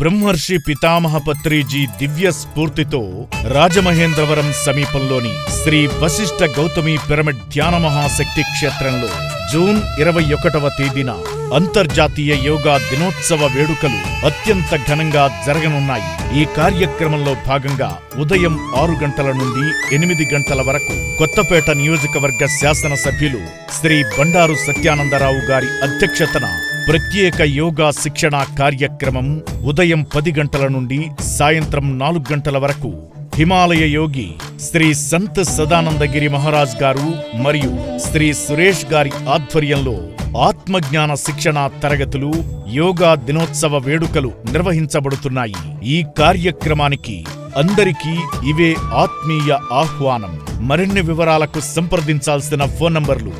బ్రహ్మర్షి పితామహ పత్రిజీ దివ్య స్ఫూర్తితో రాజమహేంద్రవరం సమీపంలోని శ్రీ వశిష్ఠ గౌతమి పిరమిడ్ ధ్యాన మహాశక్తి క్షేత్రంలో జూన్ 21వ తేదీన అంతర్జాతీయ యోగా దినోత్సవ వేడుకలు అత్యంత ఘనంగా జరగనున్నాయి. ఈ కార్యక్రమంలో భాగంగా ఉదయం 6 గంటల నుండి 8 గంటల వరకు కొత్తపేట నియోజకవర్గ శాసనసభ్యులు శ్రీ బండారు సత్యానందరావు గారి అధ్యక్షతన ప్రత్యేక యోగా శిక్షణ కార్యక్రమం ఉదయం 10 గంటల నుండి సాయంత్రం 4 గంటల వరకు హిమాలయ యోగి శ్రీ సంత్ సదానందగిరి మహారాజ్ గారు మరియు శ్రీ సురేష్ గారి ఆధ్వర్యంలో ఆత్మజ్ఞాన శిక్షణ తరగతులు, యోగా దినోత్సవ వేడుకలు నిర్వహించబడుతున్నాయి. ఈ కార్యక్రమానికి అందరికీ ఇవే ఆత్మీయ ఆహ్వానం. మరిన్ని వివరాలకు సంప్రదించాల్సిన ఫోన్ నంబర్లు